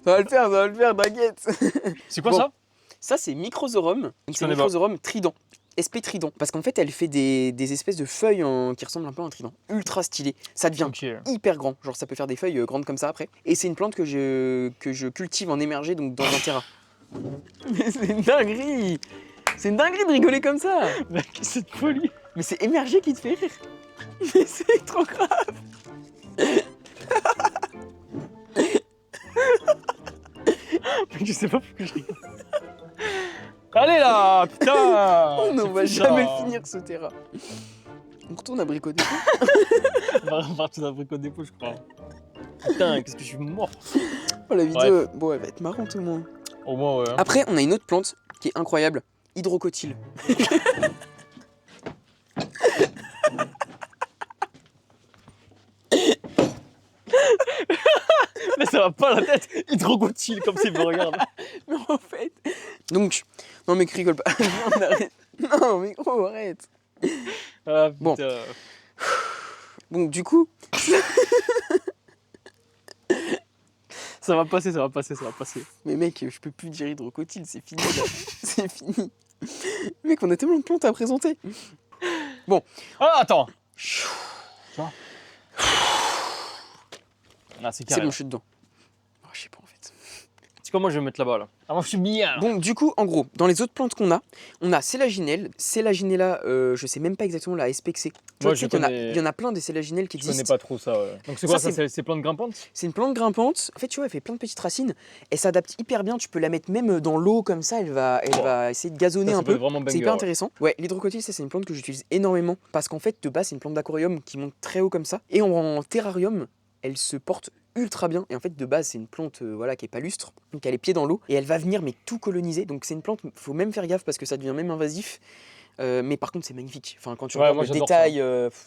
Ça va le faire, t'inquiète. C'est quoi Bon. ça? Ça c'est Microzorum, donc c'est connais pas. Microzorum trident, SP trident, parce qu'en fait elle fait des espèces de feuilles qui ressemblent un peu à un trident, ultra stylé, ça devient Ok. hyper grand, genre ça peut faire des feuilles grandes comme ça après, et c'est une plante que je cultive en émergé, donc dans un terrain. Mais c'est une dinguerie. C'est une dinguerie de rigoler comme ça. Mec, cette folie. Mais c'est émergé qui te fait rire. Mais c'est trop grave. Mec, je sais pas pourquoi je rigole. Allez là, putain. On ne va C'est jamais ça. finir ce terrain. On retourne à Brico Dépôt. On va repartir d'un brico dépôt, je crois. Putain, qu'est-ce que je suis mort. Oh, la vidéo, bon, elle va être marrante au moins. Au moins, ouais. Après, on a une autre plante qui est incroyable, hydrocotyle. Mais ça va pas la tête. Hydrocotyle comme ça, il me regarde. Mais en fait. Donc, non, mais rigole pas. On arrête. Non, mais gros, arrête. Ah, Bon. putain. Donc, du coup, Ça va passer, ça va passer, ça va passer. mais mec, je peux plus dire hydrocotyle, c'est fini là. C'est fini. Mec, on a tellement de plantes à présenter. Ah, attends. Tu vois. Ah, c'est C'est carré. bon, là. je suis dedans. Oh, je sais pas en fait. C'est quoi, moi je vais me mettre là-bas là. Ah, moi je suis bien. Là. Bon, du coup, en gros, dans les autres plantes qu'on a, on a Selaginelle. Selaginella, je sais même pas exactement la SP que c'est. Tu vois, Moi, tu sais je qu'il y en a- connais- il y en a plein des Selaginelles qui Je connais existent. pas trop ça. Ouais. Donc c'est quoi Ça, ça, c'est plantes grimpantes? C'est une plante grimpante. En fait, tu vois, elle fait plein de petites racines. Elle s'adapte hyper bien. Tu peux la mettre même dans l'eau comme ça. Elle va essayer de gazonner Ça un peut peu. être vraiment C'est banger. hyper Ouais. intéressant. Ouais, l'hydrocotyle, ça c'est une plante que j'utilise énormément parce qu'en fait, de base, c'est une plante d'aquarium qui monte très haut comme ça. Et en terrarium, elle se porte ultra bien. Et en fait, de base, c'est une plante voilà, qui est palustre. Donc, elle est pieds dans l'eau et elle va venir mais tout coloniser. Donc, c'est une plante, faut même faire gaffe parce que ça devient même invasif. Mais par contre, c'est magnifique. Enfin, quand tu Ouais, regardes moi, le j'adore détail,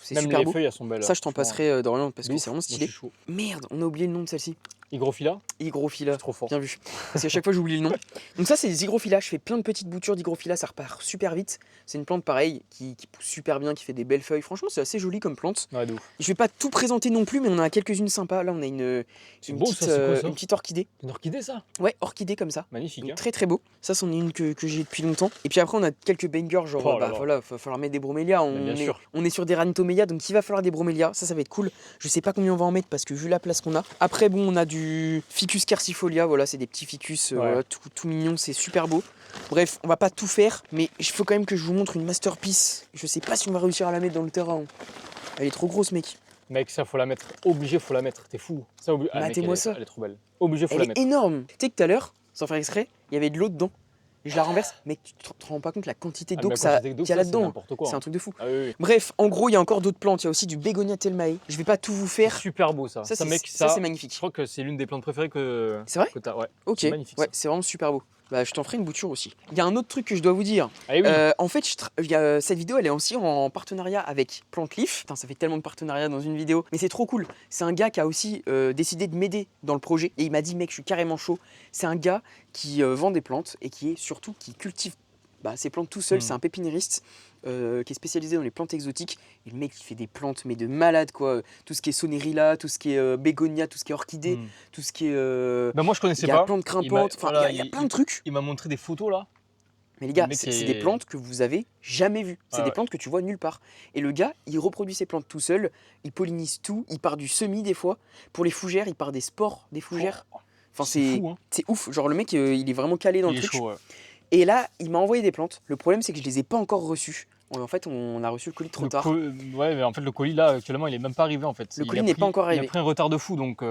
c'est Même super les beau. feuilles, elles sont belles. Ça, je t'en franchement. passerai d'Orient parce que De c'est ouf. vraiment Moi, je stylé. suis chaud. Merde, on a oublié le nom de celle-ci. Hygrophila, Hygrophila. c'est trop fort. Bien vu. Parce qu'à chaque fois j'oublie le nom. Donc ça c'est des hygrophila, je fais plein de petites boutures d'hygrophila, ça repart super vite. C'est une plante pareille qui pousse super bien, qui fait des belles feuilles. Franchement c'est assez joli comme plante. Ouais, de ouf. Je vais pas tout présenter non plus mais on en a quelques-unes sympas. Là on a une beau, petite, ça, c'est quoi, ça une petite orchidée. Une orchidée ça? Ouais, orchidée comme ça. Magnifique. Donc Hein. très très beau. Ça c'en est une que j'ai depuis longtemps. Et puis après on a quelques bangers genre Oh là là. voilà, va falloir mettre des bromélias. Mais bien sûr. On est sur des ranitomeias donc il va falloir des bromélias. Ça va être cool. Je sais pas combien on va en mettre parce que vu la place qu'on a. Après bon on a du ficus quercifolia, voilà c'est des petits ficus Ouais. voilà, tout mignons, c'est super beau. Bref, on va pas tout faire, mais il faut quand même que je vous montre une masterpiece. Je sais pas si on va réussir à la mettre dans le terrain. Elle est trop grosse mec. Mec, ça faut la mettre. Obligé, faut la mettre. T'es fou. Ça obligé. mec, Matez-moi ça. Elle est trop belle. Obligé, faut Elle la est mettre. énorme. Tu sais que tout à l'heure, sans faire exprès, il y avait de l'eau dedans. Je la renverse, mec, tu te rends pas compte la quantité Ah, d'eau mais que quand ça j'étais d'eau, qu'il y a ça, là-dedans. C'est n'importe quoi. C'est un Hein. truc de fou. Ah oui, oui. Bref, en gros, il y a encore d'autres plantes. Il y a aussi du Begonia telmae. Je vais pas tout vous faire. Super beau ça. Ça, Ça, c'est mec, ça, ça, c'est je magnifique. crois que c'est l'une des plantes préférées que C'est vrai? t'as. Ouais. Ok. C'est magnifique, Ouais, ça. c'est vraiment super beau. Bah, je t'en ferai une bouture aussi. Il y a un autre truc que je dois vous dire. Ah oui. En fait, cette vidéo, elle est aussi en partenariat avec Plantleaf. Putain, ça fait tellement de partenariats dans une vidéo. Mais c'est trop cool. C'est un gars qui a aussi décidé de m'aider dans le projet. Et il m'a dit, mec, je suis carrément chaud. C'est un gars qui vend des plantes et qui cultive ses plantes tout seul. Mm. C'est un pépiniériste qui est spécialisé dans les plantes exotiques. Et le mec, il fait des plantes, mais de malade, quoi. Tout ce qui est Sonerilla, tout ce qui est bégonia, tout ce qui est orchidée, Mm. tout ce qui est... Bah, moi, je connaissais il y a pas. plantes Il m'a- grimpantes, enfin, voilà, il y a plein de trucs. Il m'a montré des photos là. Mais les gars, Le mec c'est est- des plantes que vous avez jamais vues. C'est Ah des ouais. plantes que tu vois nulle part. Et le gars, il reproduit ses plantes tout seul, il pollinise tout, il part du semis des fois. Pour les fougères, il part des spores des fougères. Enfin, C'est fou, hein. c'est ouf. Genre, le mec, il est vraiment calé dans Il le est truc. chaud, ouais. Et là, il m'a envoyé des plantes. Le problème, c'est que je les ai pas encore reçues. En fait, on a reçu le colis trop tard. Ouais, mais en fait, le colis là, actuellement, il est même pas arrivé en fait. Le Il colis a n'est pris- pas encore Il arrivé. a pris un retard de fou, donc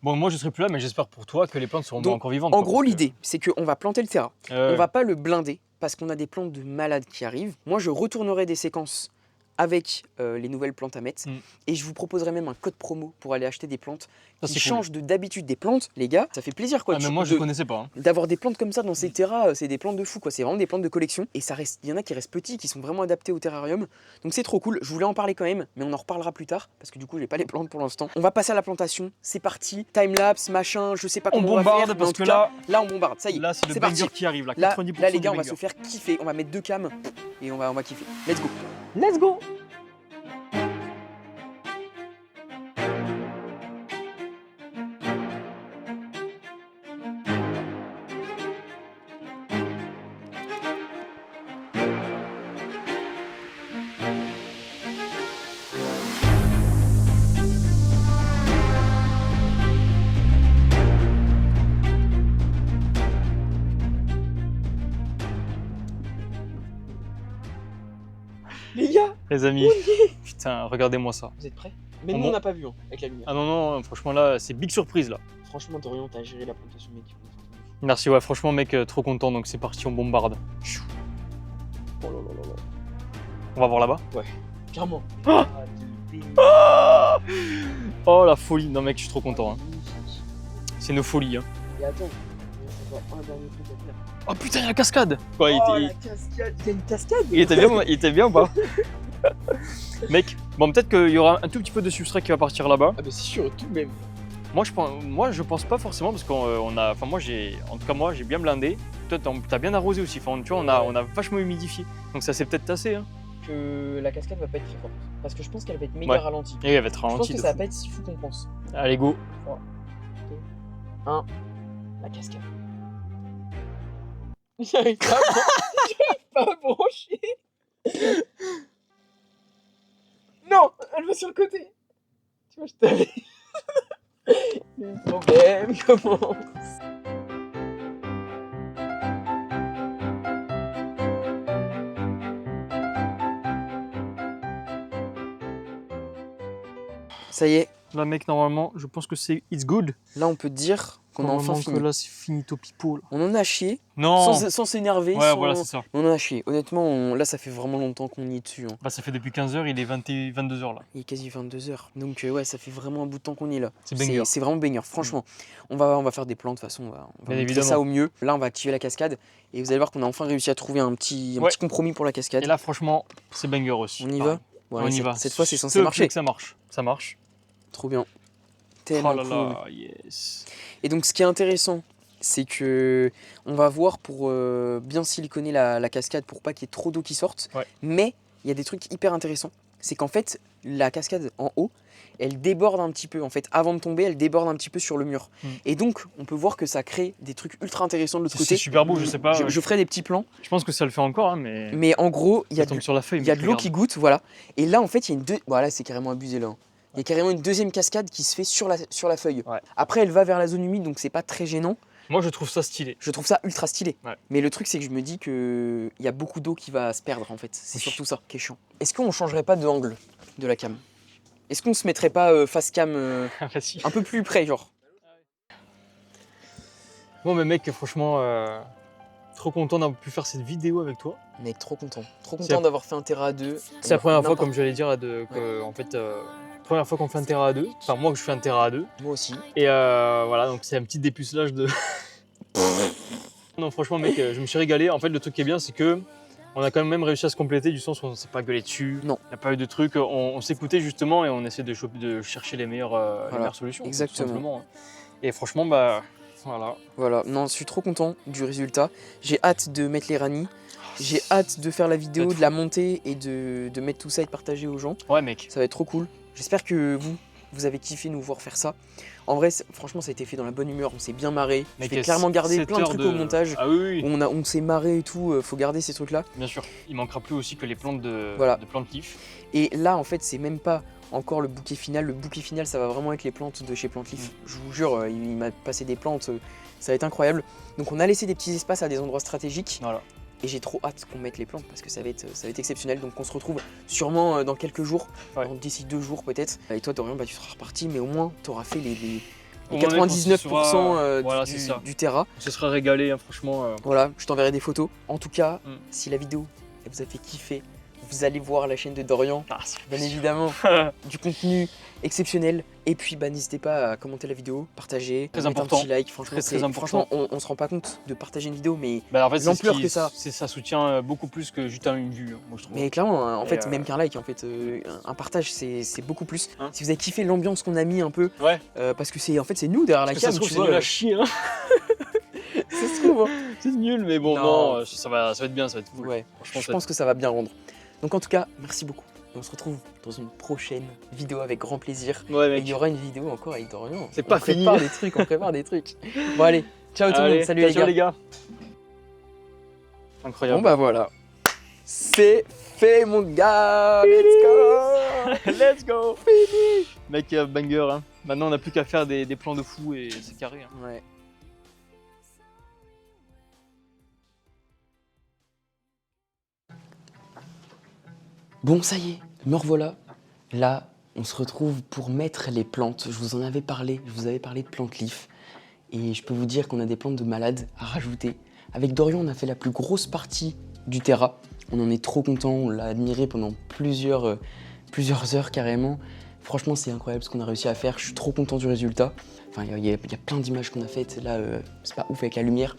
bon, moi je serai plus là, mais j'espère pour toi que les plantes seront Donc, encore vivantes. En quoi, gros, parce que- l'idée, c'est qu'on va planter le terrain. On va pas le blinder parce qu'on a des plantes de malades qui arrivent. Moi, je retournerai des séquences avec les nouvelles plantes à mettre Mm. et je vous proposerai même un code promo pour aller acheter des plantes Ça, qui c'est cool. changent d'habitude des plantes. Les gars, ça fait plaisir quoi. Ah, mais moi je connaissais pas. Hein. D'avoir des plantes comme ça dans ces terras, c'est des plantes de fou quoi. C'est vraiment des plantes de collection et ça reste, il y en a qui restent petits, qui sont vraiment adaptés au terrarium. Donc c'est trop cool. Je voulais en parler quand même, mais on en reparlera plus tard parce que du coup j'ai pas les plantes pour l'instant. On va passer à la plantation. C'est parti. Time lapse, machin, je sais pas On comment on va bombarde faire, mais parce en tout que cas, là on bombarde. Ça y est. Là, c'est le c'est banger parti. qui arrive, là, Là, 90% là les gars, du on va banger. se faire kiffer. On va mettre 2 cams et on va kiffer. Let's go. Let's go. Les gars, Les amis, putain, regardez-moi ça. vous êtes prêts? Mais On nous bon on n'a pas vu avec la lumière. Ah non, non, franchement là, c'est big surprise là. Franchement, Dorian, t'as géré la plantation, mec. Merci, ouais, franchement, mec, trop content, donc c'est parti, on bombarde. Oh là là là là. On va voir là-bas. Clairement. Oh la folie, non mec, je suis trop content. Hein. C'est une folie. Hein. Et attends, il y a encore un dernier truc à faire. Oh putain, il y a la cascade. Quoi, Oh, la cascade, il y a une cascade. il était bien ou pas? Mec, bon, peut-être qu'il y aura un tout petit peu de substrat qui va partir là-bas. Ah bah c'est sûr, tout de même. Moi, je pense pas forcément parce qu'on a, enfin moi j'ai, en tout cas moi j'ai bien blindé. Toi t'as bien arrosé aussi. Enfin, tu vois, on a vachement humidifié. Donc ça c'est peut-être tassé. Hein. Que la cascade va pas être très forte. Parce que je pense qu'elle va être méga Ouais. ralentie. Et elle va être Je pense ralentie que de ça va fou. pas être si fou qu'on pense. Allez go. 1. La cascade. J'arrive pas, j'arrive pas à brancher. Non, elle va sur le côté. Tu vois, je t'avais. Le problème commence. Ça y est, Là mec, normalement, je pense que c'est it's good. là on peut dire qu'on a enfin Normalement fini. que là c'est finito pipo. Là. On en a chié, Non. sans s'énerver. Ouais, sans- voilà, c'est ça. On en a chié. Honnêtement, là ça fait vraiment longtemps qu'on y est dessus. Hein. Bah ça fait depuis 15h, il est 22h là. Il est quasi 22h. Donc ouais, ça fait vraiment un bout de temps qu'on y est là. C'est banger. C'est vraiment banger. Franchement, on va faire des plans de toute façon. On va Bien montrer évidemment. ça au mieux. Là, on va activer la cascade. Et vous allez voir qu'on a enfin réussi à trouver un petit compromis pour la cascade. Et là franchement, c'est banger aussi. On y Ah, va Ouais, on y cette- va. Cette fois, c'est S'il censé te plaît marcher. que ça marche. Ça marche. Trop bien. Oh Tellement là cool. là, yes. Et donc, ce qui est intéressant, c'est que on va voir pour bien siliconer la cascade pour pas qu'il y ait trop d'eau qui sorte. Ouais. Mais il y a des trucs hyper intéressants. C'est qu'en fait, la cascade en haut, elle déborde un petit peu. En fait, avant de tomber, elle déborde un petit peu sur le mur. Et donc, on peut voir que ça crée des trucs ultra intéressants de l'autre C'est côté. super beau, je sais pas. Je ferai des petits plans. Je pense que ça le fait encore, hein, mais. Mais en gros, il y a ça tombe sur la feuille. il y a mec, de l'eau regarde. qui goutte, voilà. Et là, en fait, il y a une deux. Voilà, c'est carrément abusé là. Il y a carrément une deuxième cascade qui se fait sur la feuille. Ouais. Après, elle va vers la zone humide, donc c'est pas très gênant. Moi je trouve ça stylé. Je trouve ça ultra stylé. Ouais. Mais le truc, c'est que je me dis que il y a beaucoup d'eau qui va se perdre en fait. C'est Oui. surtout ça qui est chiant. Est-ce qu'on changerait pas de angle de la cam? Est-ce qu'on se mettrait pas face cam Vas-y. un peu plus près, genre? Bon, mais mec, franchement, trop content d'avoir pu faire cette vidéo avec toi. Mec, trop content. Trop C'est content la- d'avoir fait un terrain à deux. C'est la première fois, N'importe- comme j'allais dire, en fait, première fois qu'on fait un terrain à deux. Enfin, moi que je fais un terrain à deux. Moi aussi. Et voilà, donc c'est un petit dépucelage de. Non, franchement, mec, je me suis régalé. En fait, le truc qui est bien, c'est que on a quand même réussi à se compléter du sens où on ne s'est pas gueulé dessus. Non. Il n'y a pas eu de trucs. On s'écoutait justement et on essaie de chercher les meilleures solutions. tout Exactement. simplement, hein. Et franchement, bah voilà. Voilà. Non, je suis trop content du résultat. J'ai hâte de mettre les ranis. J'ai hâte de faire la vidéo, de la monter et de mettre tout ça et de partager aux gens. Ouais, mec. Ça va être trop cool. J'espère que vous avez kiffé nous voir faire ça. En vrai, franchement, ça a été fait dans la bonne humeur. On s'est bien marré. Je vais clairement garder plein de trucs au montage. Ah oui, oui. On s'est marré et tout. Faut garder ces trucs-là. Bien sûr. Il manquera plus aussi que les plantes de plantes Leaf. Et là, en fait, c'est même pas encore le bouquet final. Le bouquet final, ça va vraiment être les plantes de chez Plante Leaf. Je vous jure, il m'a passé des plantes. Ça va être incroyable. Donc, on a laissé des petits espaces à des endroits stratégiques. Voilà. Et j'ai trop hâte qu'on mette les plantes parce que ça va être exceptionnel. Donc on se retrouve sûrement dans quelques jours, d'ici 2 jours peut-être. Et toi Dorian, tu seras reparti, mais au moins tu auras fait les 99% du terrain. On se sera régalé, hein, franchement. Voilà, je t'enverrai des photos. En tout cas, si la vidéo elle vous a fait kiffer, vous allez voir la chaîne de Dorian, bien évidemment, du contenu exceptionnel. Et puis n'hésitez pas à commenter la vidéo, partager, très mettre important. un petit like. Franchement, on se rend pas compte de partager une vidéo, mais en fait, l'ampleur que ça. Ça soutient beaucoup plus que juste une vue, moi je trouve. Mais clairement, en fait, même qu'un like, en fait, un partage, c'est beaucoup plus. Si vous avez kiffé l'ambiance qu'on a mis un peu, parce que c'est nous derrière la cam, tu vois. C'est nul à chier, hein. Ça se trouve, hein. C'est nul, mais bon, non, ça va être bien, ça va être cool. Ouais, je pense que ça va bien rendre. Donc en tout cas, merci beaucoup. Et on se retrouve dans une prochaine vidéo avec grand plaisir. Ouais, mec. Et il y aura une vidéo encore avec Dorian. C'est pas fini. On prépare des trucs. Bon allez, ciao tout le monde, salut les gars. Incroyable. Bon bah voilà. C'est fait mon gars. Let's go. Let's go. Fini. Mec, banger, hein. Maintenant on n'a plus qu'à faire des plans de fou et c'est carré. Hein. Ouais. Bon, ça y est, me revoilà. Là, on se retrouve pour mettre les plantes. Je vous en avais parlé, je vous avais parlé de Plante Leaf. Et je peux vous dire qu'on a des plantes de malades à rajouter. Avec Dorian, on a fait la plus grosse partie du terrain. On en est trop content, on l'a admiré pendant plusieurs heures carrément. Franchement, c'est incroyable ce qu'on a réussi à faire. Je suis trop content du résultat. Enfin, il y a plein d'images qu'on a faites. Là, c'est pas ouf avec la lumière.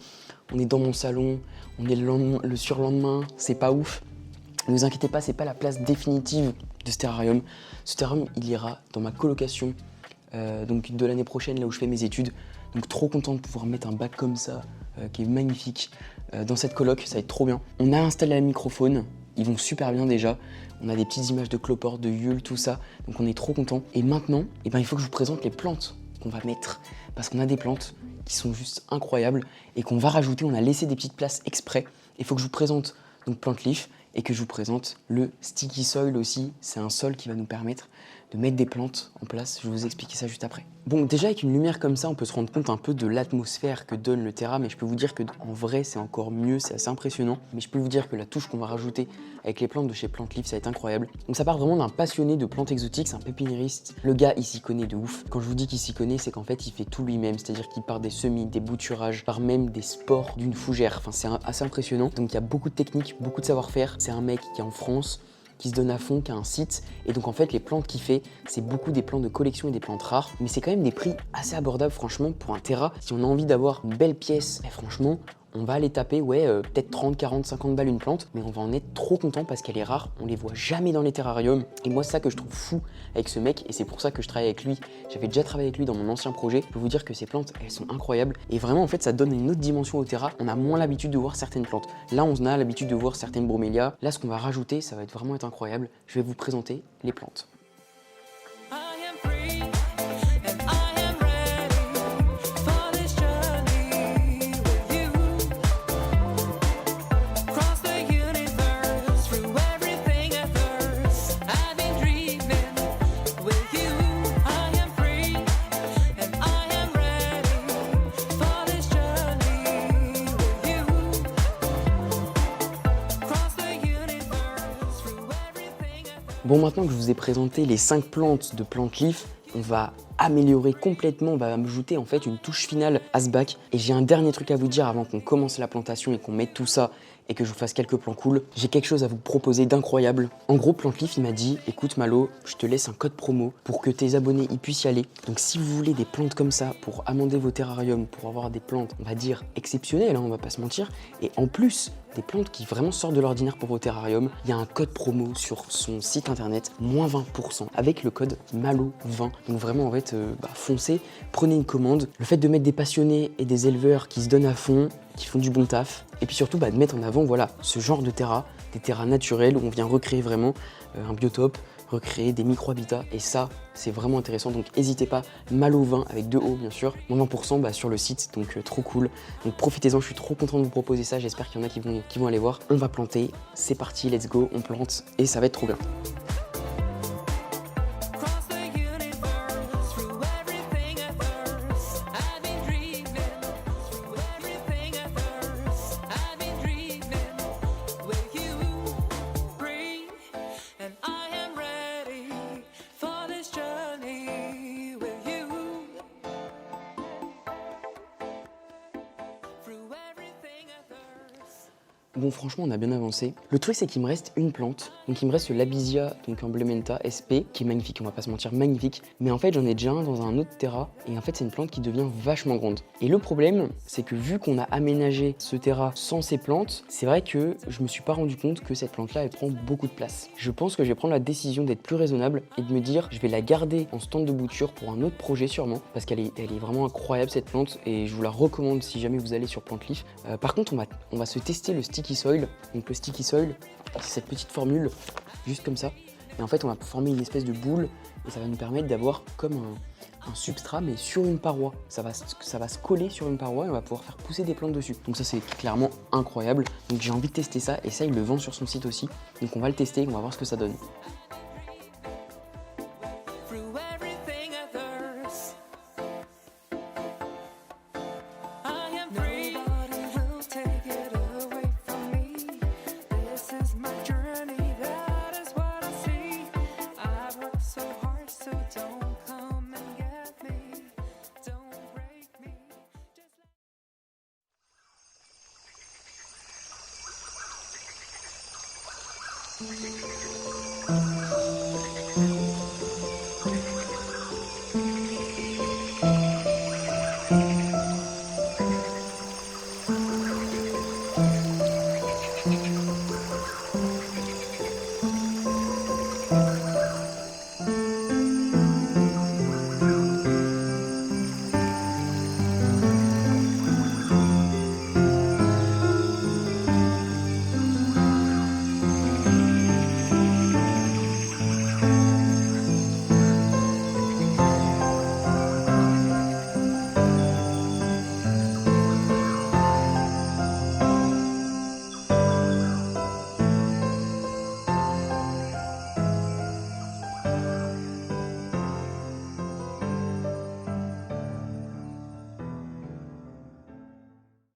On est dans mon salon, on est le surlendemain, c'est pas ouf. Ne vous inquiétez pas, c'est pas la place définitive de ce terrarium. Ce terrarium, il ira dans ma colocation donc de l'année prochaine, là où je fais mes études. Donc trop content de pouvoir mettre un bac comme ça, qui est magnifique, dans cette coloc, ça va être trop bien. On a installé un microphone, ils vont super bien déjà. On a des petites images de cloportes, de Yule, tout ça, donc on est trop content. Et maintenant, il faut que je vous présente les plantes qu'on va mettre, parce qu'on a des plantes qui sont juste incroyables et qu'on va rajouter. On a laissé des petites places exprès. Il faut que je vous présente donc Plante Leaf et que je vous présente le Sticky Soil aussi. C'est un sol qui va nous permettre de mettre des plantes en place. Je vais vous expliquer ça juste après. Bon, déjà avec une lumière comme ça, on peut se rendre compte un peu de l'atmosphère que donne le terrain, mais je peux vous dire qu'en vrai, c'est encore mieux, c'est assez impressionnant. Mais je peux vous dire que la touche qu'on va rajouter avec les plantes de chez Plante Leaf, ça va être incroyable. Donc ça part vraiment d'un passionné de plantes exotiques, c'est un pépiniériste. Le gars, il s'y connaît de ouf. Quand je vous dis qu'il s'y connaît, c'est qu'en fait, il fait tout lui-même, c'est-à-dire qu'il part des semis, des bouturages, part même des spores d'une fougère. Enfin, c'est assez impressionnant. Donc il y a beaucoup de techniques, beaucoup de savoir-faire. C'est un mec qui est en France, qui se donne à fond, qui a un site. Et donc en fait, les plantes qu'il fait, c'est beaucoup des plantes de collection et des plantes rares. Mais c'est quand même des prix assez abordables, franchement, pour un terrain. Si on a envie d'avoir une belle pièce, franchement, on va aller taper, peut-être 30, 40, 50 balles une plante, mais on va en être trop content parce qu'elle est rare, on les voit jamais dans les terrariums. Et moi, c'est ça que je trouve fou avec ce mec, et c'est pour ça que je travaille avec lui. J'avais déjà travaillé avec lui dans mon ancien projet. Je peux vous dire que ces plantes, elles sont incroyables. Et vraiment, en fait, ça donne une autre dimension au terrain. On a moins l'habitude de voir certaines plantes. Là, on a l'habitude de voir certaines bromélias. Là, ce qu'on va rajouter, ça va vraiment être incroyable. Je vais vous présenter les plantes. Bon, maintenant que je vous ai présenté les 5 plantes de Plante Leaf, on va améliorer complètement, on va ajouter en fait une touche finale à ce bac. Et j'ai un dernier truc à vous dire avant qu'on commence la plantation et qu'on mette tout ça et que je vous fasse quelques plans cool. J'ai quelque chose à vous proposer d'incroyable. En gros, Plante Leaf, il m'a dit, écoute Malo, je te laisse un code promo pour que tes abonnés y puissent y aller. Donc si vous voulez des plantes comme ça pour amender vos terrariums, pour avoir des plantes, on va dire exceptionnelles, hein, on va pas se mentir. Et en plus, des plantes qui vraiment sortent de l'ordinaire pour vos terrariums, il y a un code promo sur son site internet, moins 20%, avec le code MALO20. Donc vraiment, en fait, foncez, prenez une commande. Le fait de mettre des passionnés et des éleveurs qui se donnent à fond, qui font du bon taf, et puis surtout de mettre en avant voilà, ce genre de terras, des terras naturelles où on vient recréer vraiment un biotope, recréer des micro-habitats, et ça c'est vraiment intéressant, donc n'hésitez pas, MALO20 avec 2 O bien sûr, moins 20% sur le site, donc trop cool, donc profitez-en, je suis trop content de vous proposer ça, j'espère qu'il y en a qui vont aller voir. On va planter, c'est parti, let's go, on plante, et ça va être trop bien. Bon, franchement, on a bien avancé. Le truc, c'est qu'il me reste une plante. Donc, il me reste le Labizia, donc Emblementa SP, qui est magnifique, on va pas se mentir, magnifique. Mais en fait, j'en ai déjà un dans un autre terra. Et en fait, c'est une plante qui devient vachement grande. Et le problème, c'est que vu qu'on a aménagé ce terra sans ces plantes, c'est vrai que je me suis pas rendu compte que cette plante-là, elle prend beaucoup de place. Je pense que je vais prendre la décision d'être plus raisonnable et de me dire, je vais la garder en stand de bouture pour un autre projet sûrement. Parce qu'elle est vraiment incroyable, cette plante. Et je vous la recommande si jamais vous allez sur Planteleaf. Par contre, on va se tester le Sticky Soil. Donc le Sticky Soil, c'est cette petite formule, juste comme ça. Et en fait, on va former une espèce de boule et ça va nous permettre d'avoir comme un substrat, mais sur une paroi. Ça va se coller sur une paroi et on va pouvoir faire pousser des plantes dessus. Donc ça, c'est clairement incroyable. Donc j'ai envie de tester ça et ça, il le vend sur son site aussi. Donc on va le tester et on va voir ce que ça donne.